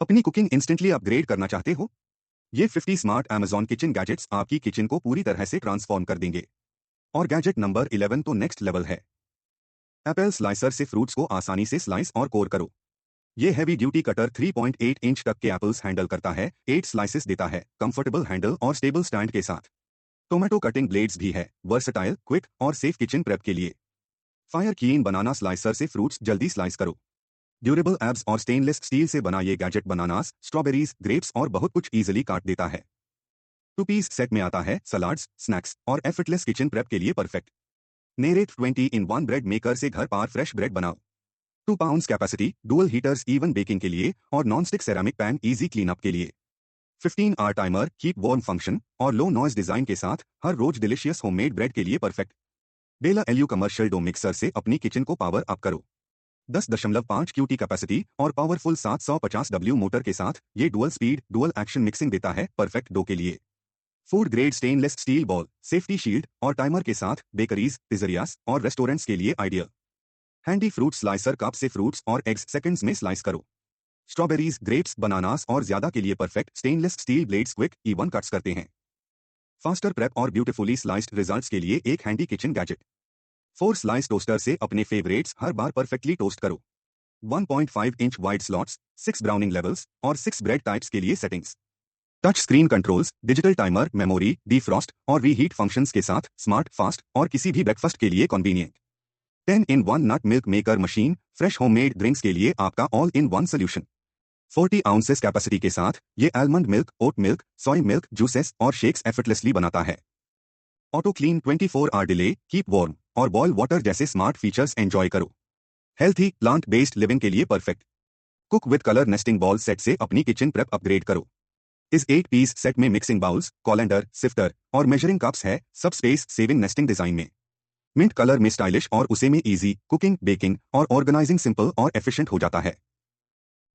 अपनी cooking instantly upgrade करना चाहते हो? ये 50 स्मार्ट अमेज़न किचन गैजेट्स आपकी किचन को पूरी तरह से ट्रांसफॉर्म कर देंगे। और गैजेट नंबर 11 तो नेक्स्ट लेवल है। एप्पल स्लाइसर से फ्रूट्स को आसानी से स्लाइस और कोर करो। ये हैवी ड्यूटी कटर 3.8 इंच तक के एप्पल्स हैंडल करता है, 8 स्लाइसेस देता है, कंफर्टेबल हैंडल और स्टेबल स्टैंड के साथ। टोमेटो कटिंग ब्लेड्स भी है, वर्सटाइल, क्विक और सेफ किचन प्रेप के लिए। फायर कीन बनाना स्लाइसर से फ्रूट्स जल्दी स्लाइस करो। ड्यूरेबल एब्स और स्टेनलेस स्टील से बना ये गैजेट बनानास, स्ट्रॉबेरीज, ग्रेप्स और बहुत कुछ इजीली काट देता है। 2 पीस सेट में आता है, सलाड्स, स्नैक्स और एफर्टलेस किचन प्रेप के लिए परफेक्ट। नेरेट 20 in 1 ब्रेड मेकर से घर पार फ्रेश ब्रेड बनाओ। 2 pounds capacity, dual heaters even baking के लिए और non-stick ceramic pan easy clean up के लिए। 15 hour timer, keep warm function और लो नॉइज डिजाइन के साथ हर रोज डिलीशियस होममेड ब्रेड के लिए परफेक्ट। डेला एलयू कमर्शियल डो मिक्सर से अपनी किचन को पावर अप करो। 10.5 क्यूटी कैपेसिटी और पावरफुल 750 W मोटर के साथ ये dual speed, dual action mixing देता है, परफेक्ट डो के लिए। Food grade stainless steel ball, safety shield और टाइमर के साथ बेकरीज, पिज़्ज़रियास और रेस्टोरेंट्स के लिए ideal. Handy fruit slicer, cup से फ्रूट्स और एग्स सेकंड्स में स्लाइस करो। स्ट्रॉबेरीज, ग्रेप्स, बनानास और ज्यादा के लिए perfect stainless steel blades quick even cuts करते हैं। फास्टर प्रेप और ब्यूटीफुली स्लाइस्ड रिजल्ट्स के लिए एक handy kitchen gadget. 4 slice toaster से अपने फेवरेट्स हर बार परफेक्टली टोस्ट करो। 1.5 inch wide slots, 6 browning levels और 6 ब्रेड टाइप्स के लिए settings. Touch screen controls, digital timer, memory, defrost और रीहीट फंक्शंस के साथ स्मार्ट, फास्ट और किसी भी ब्रेकफास्ट के लिए convenient. 10 in 1 nut milk maker machine, fresh homemade drinks के लिए आपका all in one solution. 40 ounces capacity के साथ ये almond milk, oat milk, soy milk, juices और शेक्स एफर्टलेसली बनाता है। Auto clean, 24 hour delay, keep warm और बॉयल वाटर जैसे स्मार्ट फीचर्स एंजॉय करो। हेल्थी, प्लांट बेस्ड लिविंग के लिए perfect. Cook with colour nesting bowl set से अपनी किचन प्रेप अपग्रेड करो। इस 8 पीस सेट में मिक्सिंग बाउल्स, कॉलेंडर, सिफ्टर और मेजरिंग कप्स है, सब स्पेस सेविंग नेस्टिंग डिजाइन में। मिंट कलर में स्टाइलिश और उसे में इजी कुकिंग, बेकिंग और ऑर्गेनाइजिंग सिंपल और एफिशिएंट हो जाता है।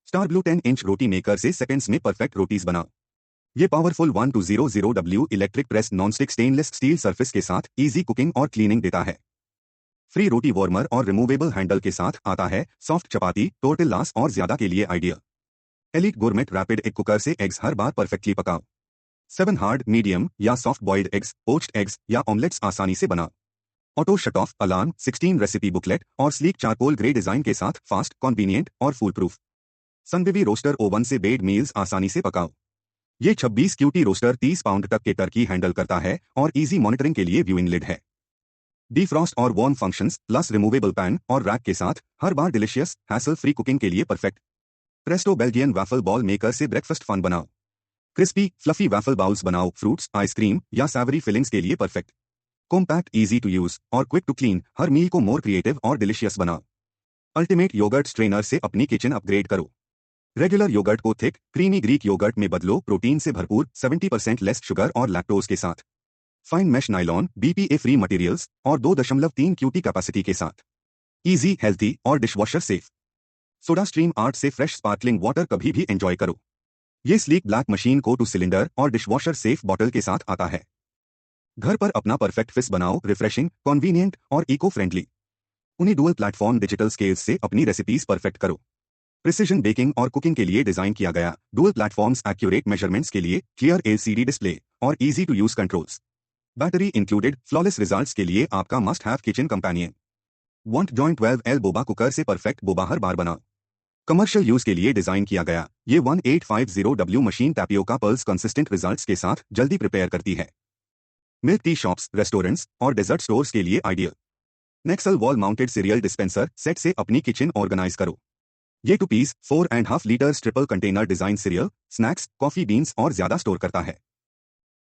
स्टार ब्लू 10 इंच रोटी मेकर से सेकंड्स में परफेक्ट रोटीज बनाओ। ये powerful 1200W electric press nonstick stainless steel surface के साथ इजी कुकिंग और क्लीनिंग देता है। फ्री रोटी वार्मर और रिमूवेबल हैंडल के साथ आता है, सॉफ्ट चपाती, टोर्टिल्लास और ज्यादा के लिए idea. Elite gourmet rapid egg cooker से एग्स हर बार परफेक्टली पकाओ। 7 हार्ड, मीडियम या soft boiled eggs, poached eggs या ऑमलेट्स आसानी से बनाओ। Auto shut off alarm, 16 recipe booklet और स्लीक चारकोल ग्रे डिजाइन के साथ फास्ट, कॉन्वीनियंट और फूल प्रूफ। सनबेबी रोस्टर ओवन से बेड मील्स आसानी से पकाओ। ये 26 क्यूटी रोस्टर 30 पाउंड तक के टर्की हैंडल करता है और इजी मॉनिटरिंग के लिए व्यूइंग लिड है। डीफ्रॉस्ट और warm functions plus removable pan और रैक के साथ हर बार डिलीशियस, हैसल फ्री कुकिंग के लिए perfect. Presto Belgian waffle bowl maker से ब्रेकफास्ट फन बनाओ। क्रिस्पी, फ्लफी वैफल बाउल्स बनाओ, फ्रूट्स, आइसक्रीम या सैवरी फिलिंग्स के लिए perfect. Compact, easy to use और क्विक टू क्लीन, हर मील को मोर क्रिएटिव और डिलीशियस बनाओ। अल्टीमेट योगर्ट स्ट्रेनर से अपनी किचन अपग्रेड करो। रेगुलर योगर्ट को थिक, क्रीमी ग्रीक योगर्ट में बदलो, प्रोटीन से भरपूर, 70% लेस शुगर और लैक्टोज के साथ। Fine mesh nylon, BPA free materials और 2.3 क्यूटी कैपेसिटी के साथ। इजी, हेल्थी और dishwasher safe. SodaStream Art से फ्रेश स्पार्कलिंग वाटर कभी भी एंजॉय करो। ये स्लीक ब्लैक मशीन को 2 सिलेंडर और डिशवॉशर सेफ बॉटल के साथ आता है। घर पर अपना परफेक्ट फिस बनाओ, रिफ्रेशिंग, कॉन्वीनियंट और इको फ्रेंडली। उन्हीं डुअल प्लेटफॉर्म डिजिटल स्केल्स से अपनी रेसिपीज परफेक्ट करो। प्रिसिजन बेकिंग और कुकिंग के लिए डिजाइन किया गया, डुअल प्लेटफॉर्म्स एक्यूरेट मेजरमेंट्स के लिए, क्लियर LCD डिस्प्ले और easy to use controls. Battery included, flawless results के लिए आपका मस्ट हैव किचन कंपेनियन। वांट जॉइंट 12L बोबा कुकर से परफेक्ट बोबा हर बार बनाओ। कमर्शियल यूज के लिए डिजाइन किया गया, ये 1850W machine tapioca pearls consistent results के साथ जल्दी प्रिपेयर करती है। मिल्क टी शॉप्स, रेस्टोरेंट्स और डेजर्ट स्टोर्स के लिए आइडियल। नेक्सल wall mounted cereal dispenser set से अपनी किचन ऑर्गेनाइज करो। ये 2 piece 4.5 litre triple container design cereal, snacks, coffee beans और ज्यादा स्टोर करता है।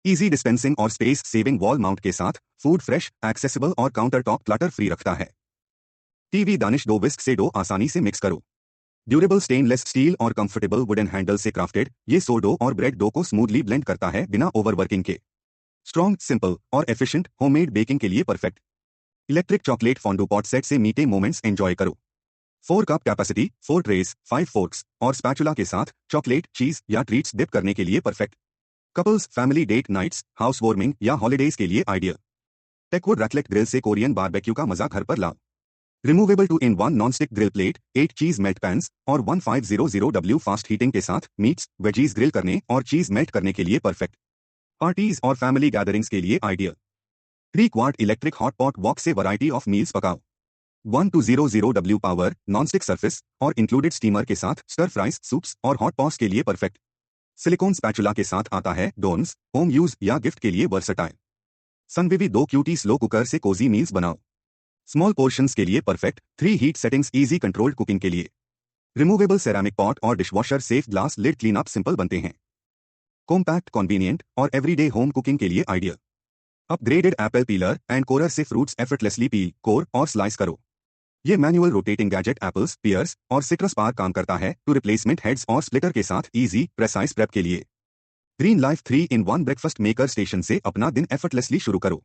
इजी डिस्पेंसिंग और स्पेस सेविंग वॉल माउंट के साथ फूड फ्रेश, एक्सेसिबल और काउंटर टॉप क्लटर फ्री रखता है। टीवी दानिश डो विस्क से डो आसानी से मिक्स करो। ड्यूरेबल स्टेनलेस स्टील और कंफर्टेबल वुडन हैंडल से क्राफ्टेड, ये सोडो और ब्रेड डो को स्मूथली ब्लेंड करता है बिना ओवरवर्किंग के। स्ट्रॉन्ग, सिंपल और एफिशिएंट होममेड बेकिंग के लिए perfect. Electric chocolate fondue pot set से मीठे मोमेंट्स एंजॉय करो। 4 कप कैपेसिटी, 4 ट्रेस, 5 फोर्क्स और स्पैचुला के साथ चॉकलेट, चीज या ट्रीट्स डिप करने के लिए perfect. Couples, family date nights, house warming या हॉलिडेज के लिए आइडियल। टेकवुड रैकलेट ग्रिल से कोरियन बारबेक्यू का मजा घर पर लाओ। Removable 2-in-1 non-stick grill plate, 8 चीज मेल्ट पैन्स और 1500W फास्ट हीटिंग के साथ मीट्स, वेजीज ग्रिल करने और चीज मेल्ट करने के लिए परफेक्ट। पार्टीज और फैमिली गैदरिंग्स के लिए ideal. 3 quart electric hot pot wok से वैरायटी ऑफ मील्स पकाओ। 1200W पावर, नॉन-स्टिक सरफेस और इंक्लूडेड स्टीमर के साथ स्टर फ्राइज, सूप्स और हॉट पॉट्स के लिए परफेक्ट। सिलिकॉन स्पैचुला के साथ आता है डोन्स, होम यूज या गिफ्ट के लिए versatile. Sunvivi 2 QT slow cooker से कोजी मील्स बनाओ। स्मॉल पोर्शंस के लिए perfect, 3 heat settings easy controlled cooking के लिए। रिमूवेबल सेरामिक पॉट और dishwasher safe glass lid clean up simple बनते हैं। कॉम्पैक्ट, कन्वीनियंट और एवरीडे होम कुकिंग के लिए ideal. Upgraded apple peeler and corer से फ्रूट्स एफर्टलेसली पील, कोर और स्लाइस करो। ये manual rotating gadget apples, pears और सिट्रस पार काम करता है टू रिप्लेसमेंट हेड्स और स्प्लिटर के साथ इजी प्रेसाइज प्रेप के लिए। Green Life 3-in-1 breakfast maker station से अपना दिन एफर्टलेसली शुरू करो।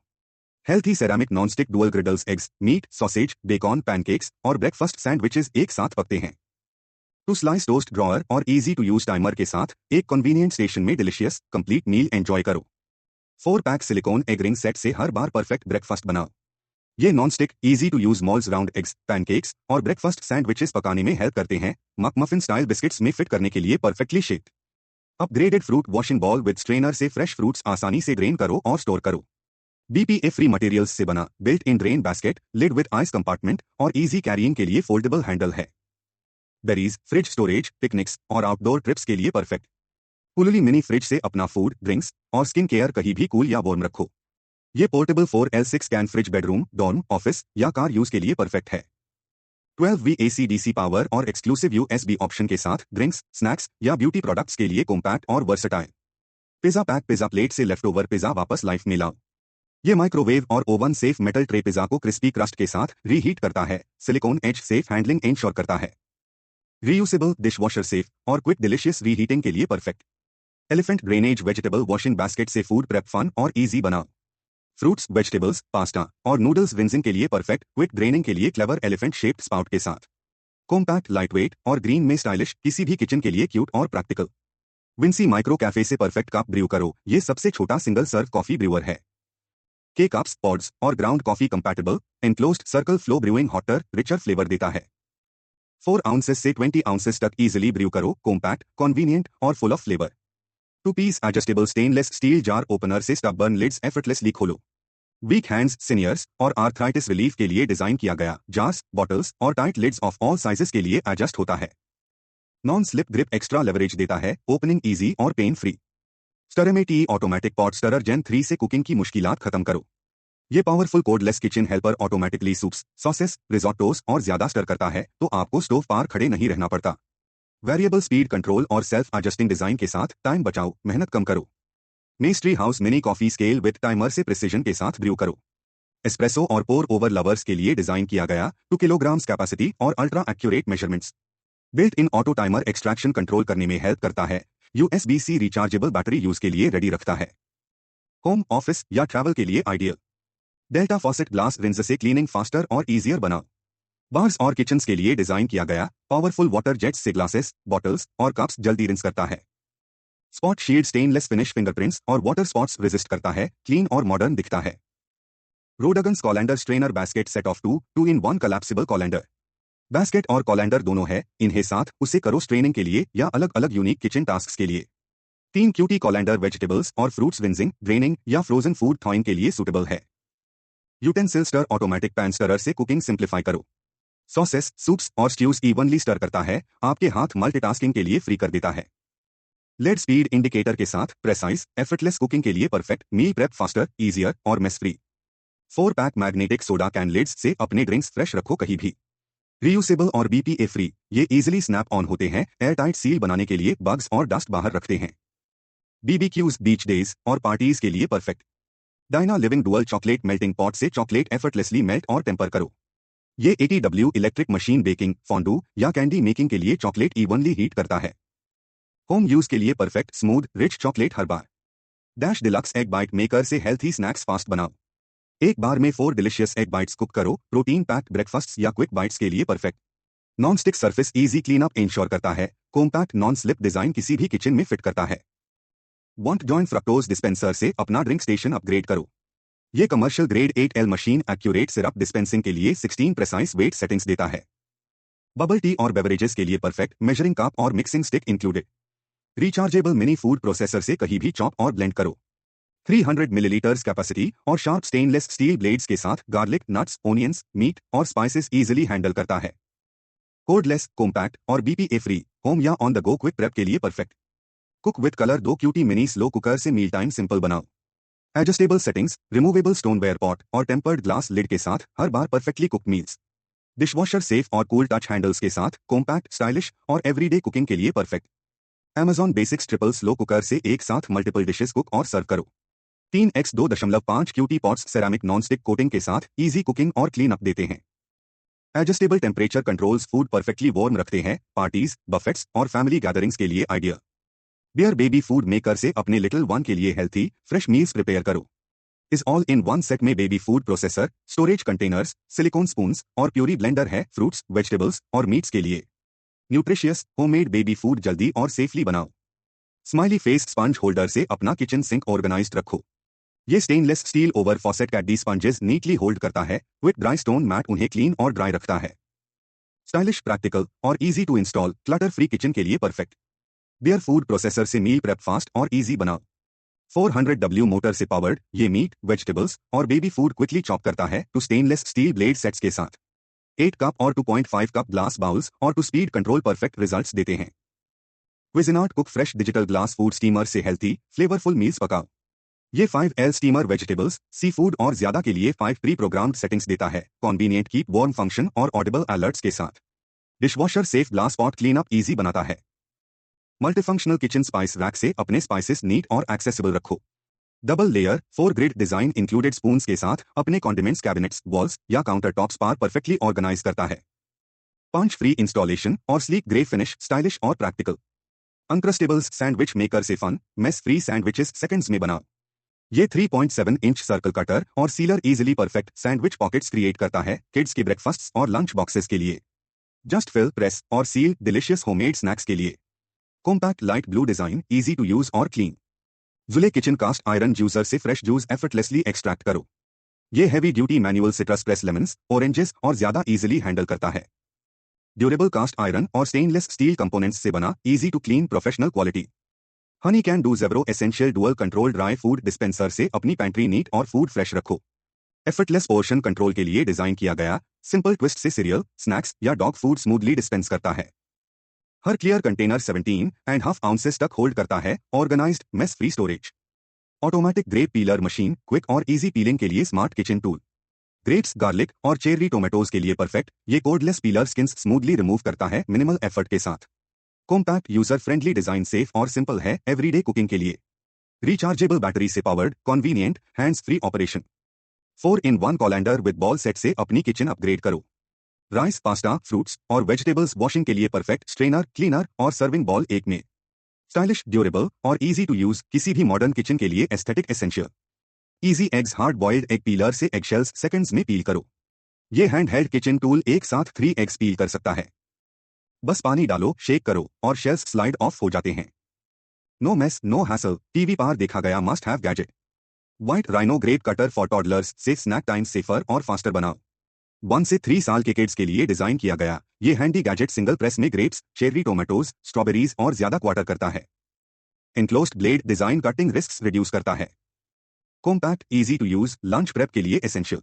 Healthy ceramic non-stick dual griddles, eggs, meat, sausage, bacon, pancakes और ब्रेकफास्ट सैंडविचेस एक साथ पकते हैं। टू स्लाइस टोस्ट ड्रॉअर और इजी टू यूज टाइमर के साथ एक कन्वीनियंट स्टेशन में डिलिशियस कंप्लीट मील एंजॉय करो। 4 pack silicone egg ring set से हर बार परफेक्ट ब्रेकफास्ट बनाओ। ये non-stick easy to use moulds round eggs, pancakes और ब्रेकफास्ट सैंडविचेस पकाने में हेल्प करते हैं। मफिन स्टाइल बिस्किट्स में फिट करने के लिए perfectly shaped. Upgraded fruit washing ball with strainer से फ्रेश फ्रूट्स आसानी से ड्रेन करो और स्टोर करो। BPA फ्री मटेरियल्स से बना built in drain basket, lid with ice compartment और इजी कैरिंग के लिए फोल्डेबल हैंडल है। बेरीज, फ्रिज स्टोरेज, पिकनिक्स और आउटडोर ट्रिप्स के लिए परफेक्ट। पुलली मिनी फ्रिज से अपना फूड, ड्रिंक्स और स्किन केयर कहीं भी कूल या वार्म रखो। ये portable 4L6 can fridge bedroom, dorm, office या कार यूज के लिए परफेक्ट है। 12V AC DC पावर और एक्सक्लूसिव USB ऑप्शन के साथ ड्रिंक्स, स्नैक्स या ब्यूटी प्रोडक्ट्स के लिए कॉम्पैक्ट और versatile. Pizza pack, pizza plate से लेफ्ट ओवर पिज्जा वापस लाइफ में लाओ। ये माइक्रोवेव और oven safe metal tray pizza को क्रिस्पी क्रस्ट के साथ रीहीट करता है। Silicone edge safe handling ensure करता है। रीयूसेबल, डिशवॉशर सेफ और क्विक डिलिशियस रीहीटिंग के लिए perfect. Elephant drainage vegetable washing basket से फूड प्रेप फन और इजी बनाओ। फ्रूट्स, वेजिटेबल्स, पास्ता और नूडल्स रिंसिंग के लिए परफेक्ट, क्विक ड्रेनिंग के लिए क्लेवर एलिफेंट शेप्ड स्पाउट के साथ। कॉम्पैक्ट, लाइटवेट और ग्रीन में स्टाइलिश, किसी भी किचन के लिए क्यूट और प्रैक्टिकल। विंसी माइक्रो कैफे से परफेक्ट कप ब्रू करो। ये सबसे छोटा सिंगल सर्व कॉफी ब्रूअर है। के कप्स, पॉड्स और ground coffee compatible, enclosed circle flow brewing hotter, richer flavour देता है। 4 आउंसेस से 20 आउंसेस तक इजिली ब्रू करो। कॉम्पैक्ट, कन्वीनियंट और full of flavour. 2 piece adjustable stainless steel jar opener से stubborn lids effortlessly खोलो। Weak hands, seniors और arthritis relief के लिए डिजाइन किया गया। जार्स, बॉटल्स और tight lids of all sizes के लिए एडजस्ट होता है। Non slip grip extra leverage देता है। ओपनिंग इजी और पेन फ्री। स्टरेमेटी ऑटोमेटिक पॉट स्टरर जेन 3 से कुकिंग की मुश्किलात खत्म करो। ये powerful cordless kitchen helper automatically soups, sauces, risottos और ज्यादा स्टर करता है, तो आपको स्टोव पार खड़े नहीं रहना पड़ता। वेरिएबल स्पीड कंट्रोल और सेल्फ एडजस्टिंग डिजाइन के साथ टाइम बचाओ, मेहनत कम करो। Maestri House mini coffee scale with timer से प्रिसीजन के साथ ब्रू करो। एस्प्रेसो और पोर ओवर लवर्स के लिए डिजाइन किया गया। 2 किलोग्राम्स कैपेसिटी और ultra accurate measurements. Built in auto timer extraction control करने में हेल्प करता है। USB-C रिचार्जेबल बैटरी यूज के लिए रेडी रखता है। होम, ऑफिस या ट्रैवल के लिए ideal. Delta faucet glass rinse से क्लीनिंग फास्टर और इजियर बनाओ। बार्स और किचन्स के लिए डिजाइन किया गया। पावरफुल वाटर जेट्स से ग्लासेस, बॉटल्स और कप्स जल्दी रिंस करता है। Spot shield stainless finish fingerprints और वाटर स्पॉट्स रेजिस्ट करता है, क्लीन और मॉडर्न दिखता है। रोडगन्स colander strainer basket set of 2-in-1 collapsible colander. Basket और कॉलैंडर दोनों है, इन्हें साथ उसे करो स्ट्रेनिंग के लिए या अलग अलग यूनिक किचन टास्क के लिए। 3 क्यूटी कॉलैंडर वेजिटेबल्स और फ्रूट्स रिंसिंग, ड्रेनिंग या फ्रोजन फूड थॉइंग के लिए सुटेबल है। Utensil stir automatic pan stirrer से कुकिंग सिंप्लीफाई करो। सॉसेस, सूप्स और स्ट्यूज इवनली स्टर करता है, आपके हाथ मल्टीटास्किंग के लिए फ्री कर देता है। लेड स्पीड इंडिकेटर के साथ प्रेसाइज, एफर्टलेस कुकिंग के लिए perfect, meal prep faster, easier और mess free. 4 pack magnetic soda can lids से अपने ड्रिंक्स फ्रेश रखो कहीं भी। रीयूसेबल और BPA फ्री, ये इजिली स्नैप ऑन होते हैं, एयरटाइट सील बनाने के लिए बग्स और डस्ट बाहर रखते हैं। BBQs, बीच डेज और पार्टीज के लिए perfect. Diana living dual chocolate melting pot से चॉकलेट एफर्टलेसली मेल्ट और टेम्पर करो। ये 80W इलेक्ट्रिक मशीन बेकिंग, फॉन्डू या कैंडी मेकिंग के लिए चॉकलेट इवनली हीट करता है। होम यूज के लिए परफेक्ट, स्मूथ, रिच चॉकलेट हर बार। Dash Deluxe egg bite maker से हेल्थी स्नैक्स फास्ट बनाओ। एक बार में 4 डिलिशियस एग बाइट्स कुक करो। प्रोटीन पैक्ड ब्रेकफास्ट या क्विक बाइट्स के लिए perfect. Non stick surface easy clean up ensure करता है। कॉम्पैक्ट नॉन स्लिप डिजाइन किसी भी किचन में फिट करता है। वांट जॉइन फ्रक्टोज डिस्पेंसर से अपना ड्रिंक स्टेशन अपग्रेड करो। ये commercial grade 8L machine accurate syrup dispensing के लिए 16 प्रेसाइज वेट सेटिंग्स देता है। बबल टी और बेवरेजेस के लिए परफेक्ट मेजरिंग कप और mixing stick included. Rechargeable mini food processor से कहीं भी चॉप और ब्लेंड करो। 300 मिलीलीटर्स कैपेसिटी और शार्प स्टेनलेस स्टील ब्लेड्स के साथ गार्लिक, नट्स, ओनियंस, मीट और स्पाइसेस इजीली हैंडल करता है। कोडलेस, कॉम्पैक्ट और बीपीए फ्री, होम या on the go quick prep के लिए perfect. Cook with colour 2 QT mini slow cooker से मील टाइम सिंपल बनाओ। Adjustable settings, removable stoneware pot और टेम्पर्ड ग्लास लिड के साथ हर बार perfectly cook meals. Dishwasher safe और कूल टच हैंडल्स के साथ कॉम्पैक्ट, स्टाइलिश और एवरीडे कुकिंग के लिए perfect. Amazon Basics triple slow cooker से एक साथ मल्टीपल डिशेस कुक और सर्व करो। 3x2.5 QT pots ceramic non-stick coating के साथ इजी कुकिंग और क्लीन अप देते हैं। Adjustable temperature controls food perfectly warm रखते हैं, पार्टीज, बफेट्स और फैमिली गैदरिंग्स के लिए idea. Bear baby food maker से अपने लिटिल वन के लिए हेल्थी, फ्रेश मील्स प्रिपेयर करो। इस ऑल इन वन सेट में baby food processor, storage containers, silicon spoons और प्यूरी ब्लेंडर है फ्रूट्स, वेजिटेबल्स और मीट्स के लिए। न्यूट्रिशियस होममेड बेबी फूड जल्दी और सेफली बनाओ। स्माइली फेस स्पंज होल्डर से अपना किचन सिंक ऑर्गेनाइज्ड रखो। ये stainless steel over faucet caddy sponges neatly hold करता है, विद ड्राई स्टोन मैट उन्हें क्लीन और ड्राई रखता है। स्टाइलिश, प्रैक्टिकल और easy to install clutter free kitchen के लिए परफेक्ट। बियर फूड प्रोसेसर से मील प्रेप फास्ट और इजी बनाओ। 400W मोटर से पावर्ड, ये मीट, वेजिटेबल्स और बेबी फूड क्विकली चॉप करता है two stainless steel blade sets के साथ। 8 कप और 2.5 कप ग्लास बाउल्स और two speed control perfect results देते हैं। Cuisinart Cook Fresh digital glass food steamer से हेल्थी, फ्लेवरफुल मील्स पकाओ। ये 5L steamer vegetables, sea food और ज्यादा के लिए 5 प्री प्रोग्राम्ड सेटिंग्स देता है, कॉन्वीनियंट कीप वार्म फंक्शन और ऑडिबल अलर्ट्स के साथ। Dishwasher safe glass pot clean up easy बनाता है। मल्टीफंक्शनल किचन स्पाइस रैक से अपने स्पाइसेस नीट और एक्सेसिबल रखो। Double layer 4 grid design included spoons के साथ अपने कॉन्डिमेंट्स कैबिनेट्स, वॉल्स या काउंटर टॉप्स पर परफेक्टली ऑर्गेनाइज करता है। पंच फ्री इंस्टॉलेशन और स्लीक ग्रे फिनिश, स्टाइलिश और प्रैक्टिकल। अनक्रस्टेबल्स सैंडविच मेकर से fun, mess free sandwiches seconds में बनाओ। ये 3.7 इंच सर्कल कटर और sealer easily perfect sandwich pockets create करता है किड्स के ब्रेकफास्ट और लंच बॉक्सेस के लिए। जस्ट फिल, प्रेस और सील डिलिशियस होममेड स्नैक्स के लिए। Compact light blue design, easy to use और clean. Zulay Kitchen cast iron juicer से फ्रेश जूस एफर्टलेसली एक्सट्रैक्ट करो। ये heavy duty manual citrus press lemons, oranges और ज्यादा easily handle करता है। ड्यूरेबल कास्ट आयरन और स्टेनलेस स्टील कंपोनेंट्स से बना, easy to clean, professional quality. Honey can do Zevro essential dual control dry food dispenser से अपनी पैंट्री नीट और फूड फ्रेश रखो। एफर्टलेस पोर्शन कंट्रोल के लिए डिजाइन किया गया, सिंपल ट्विस्ट से सीरियल, स्नैक्स या डॉग फूड स्मूथली डिस्पेंस करता है। हर क्लियर कंटेनर 17.5 आउंसेस तक होल्ड करता है, organised, mess free storage. Automatic grape peeler machine, quick और इजी पीलिंग के लिए smart kitchen tool. Grapes, garlic और चेरी टोमेटोज के लिए परफेक्ट, ये cordless peeler skins smoothly remove करता है मिनिमल एफर्ट के साथ। Compact, user friendly design, safe और सिंपल है एवरीडे कुकिंग के लिए। रिचार्जेबल बैटरी से powered, convenient, hands free operation. 4-in-1 colander with bowl set से अपनी किचन अपग्रेड करो। राइस, पास्ता, फ्रूट्स और वेजिटेबल्स वॉशिंग के लिए परफेक्ट स्ट्रेनर, क्लीनर और सर्विंग बॉल एक में। स्टाइलिश, ड्यूरेबल और इजी टू यूज, किसी भी मॉडर्न किचन के लिए aesthetic essential. Easy eggs, hard boiled egg pillar से एग शेल्स सेकंड्स में पील करो। ये हैंड हेल्ड किचन टूल एक साथ 3 एग्स पील कर सकता है। बस पानी डालो, शेक करो और शेल्स स्लाइड ऑफ हो जाते हैं। No mess, no hassle, TV पर देखा गया must have gadget. White Rhino grape cutter for toddlers से स्नैक टाइम सेफर और फास्टर बनाओ। 1 से 3 साल के किड्स के लिए डिजाइन किया गया, ये हैंडी गैजेट सिंगल प्रेस में ग्रेप्स, चेरी टोमेटोज, स्ट्रॉबेरीज और ज्यादा क्वार्टर करता है। Enclosed blade design cutting risk reduce करता है। Compact, easy to use, lunch prep के लिए एसेंशियल।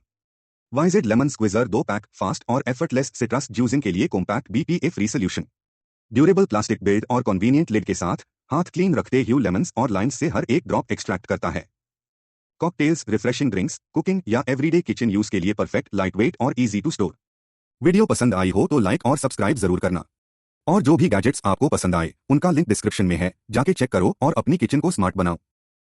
वाइजेड लेमन स्क्विजर 2 पैक, फास्ट और एफर्टलेस सिट्रस जूसिंग के लिए compact BPA free solution. Durable plastic build और कन्वीनियंट लिड के साथ हाथ क्लीन रखते ह्यू लेमन्स और लाइन्स से हर एक ड्रॉप एक्सट्रैक्ट करता है। कॉकटेल्स, रिफ्रेशिंग ड्रिंक्स, कुकिंग या एवरीडे किचन यूज के लिए परफेक्ट, लाइटवेट और इजी टू स्टोर। वीडियो पसंद आई हो तो लाइक और सब्सक्राइब जरूर करना। और जो भी गैजेट्स आपको पसंद आए उनका लिंक डिस्क्रिप्शन में है, जाके चेक करो और अपनी किचन को स्मार्ट बनाओ।